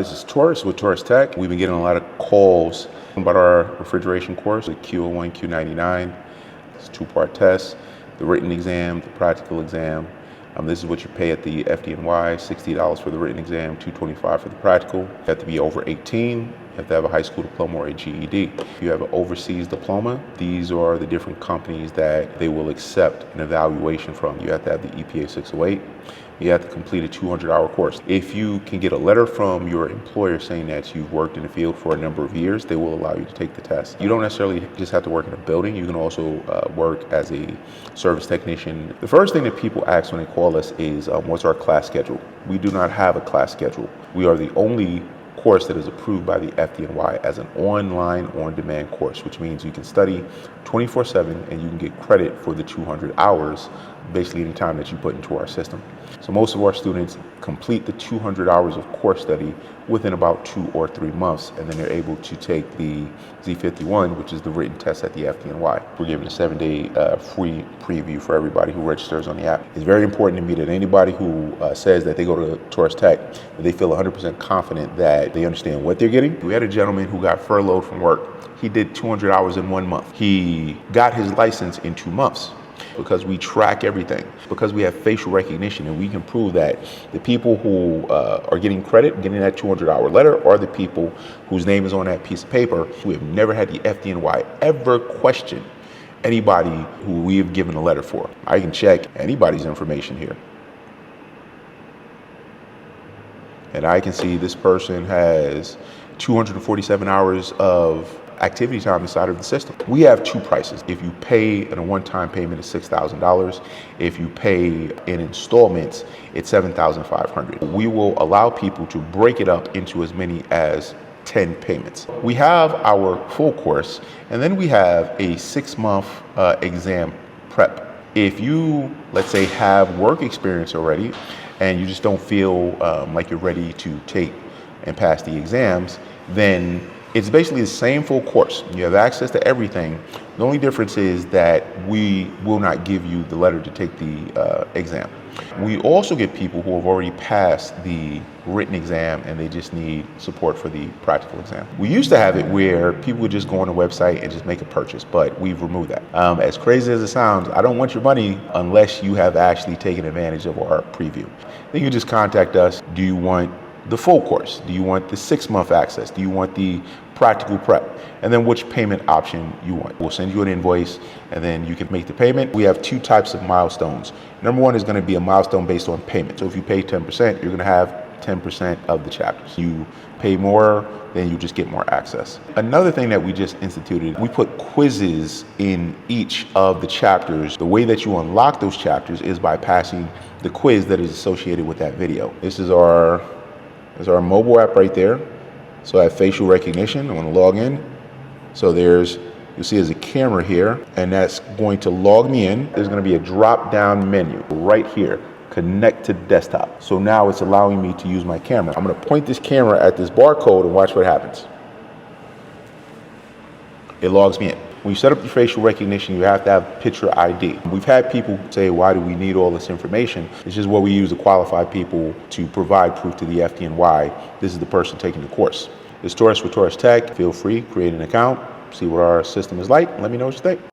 This is Tauris with Tauris Tech. We've been getting a lot of calls about our refrigeration course, the Q01, Q99. It's a two-part test, the written exam, the practical exam. This is what you pay at the FDNY, $60 for the written exam, $225 for the practical. You have to be over 18. You have to have a high school diploma or a GED. If you have an overseas diploma, these are the different companies that they will accept an evaluation from. You have to have the EPA 608. You have to complete a 200-hour course. If you can get a letter from your employer saying that you've worked in the field for a number of years, they will allow you to take the test. You don't necessarily just have to work in a building. You can also work as a service technician. The first thing that people ask when they call us is, what's our class schedule? We do not have a class schedule. We are the only course that is approved by the FDNY as an online on-demand course, which means you can study 24/7 and you can get credit for the 200 hours basically any time that you put into our system. So most of our students complete the 200 hours of course study within about 2 or 3 months, and then they're able to take the Z51, which is the written test at the FDNY. We're giving a 7-day free preview for everybody who registers on the app. It's very important to me that anybody who says that they go to Tauris Tech, that they feel 100% confident that they understand what they're getting. We had a gentleman who got furloughed from work. He did 200 hours in 1 month. He got his license in 2 months. Because we track everything, because we have facial recognition, and we can prove that the people who are getting credit, getting that 200-hour letter, are the people whose name is on that piece of paper. We have never had the FDNY ever question anybody who we have given a letter for. I can check anybody's information here, and I can see this person has 247 hours of activity time inside of the system. We have two prices. If you pay in a one-time payment, it's $6,000. If you pay in installments, it's $7,500. We will allow people to break it up into as many as 10 payments. We have our full course, and then we have a 6-month exam prep. If you, let's say, have work experience already, and you just don't feel like you're ready to take and pass the exams, then it's basically the same full course. You have access to everything. The only difference is that we will not give you the letter to take the exam. We also get people who have already passed the written exam and they just need support for the practical exam. We used to have it where people would just go on the website and just make a purchase, but we've removed that. As crazy as it sounds, I don't want your money unless you have actually taken advantage of our preview. Then you just contact us. Do you want the full course? Do you want the 6-month access? Do you want the practical prep? And then which payment option you want. We'll send you an invoice and then you can make the payment. We have 2 types of milestones. Number 1 is going to be a milestone based on payment. So if you pay 10%, you're going to have 10% of the chapters. You pay more, then you just get more access. Another thing that we just instituted, we put quizzes in each of the chapters. The way that you unlock those chapters is by passing the quiz that is associated with that video. This is our mobile app right there. So I have facial recognition. I want to log in. So you'll see there's a camera here, and that's going to log me in. There's going to be a drop-down menu right here, connect to desktop. So now it's allowing me to use my camera. I'm going to point this camera at this barcode and watch what happens. It logs me in. When you set up your facial recognition, you have to have picture ID. We've had people say, why do we need all this information? It's just what we use to qualify people to provide proof to the FDNY. This is the person taking the course. It's Tauris with Tauris Tech. Feel free, create an account, see what our system is like, and let me know what you think.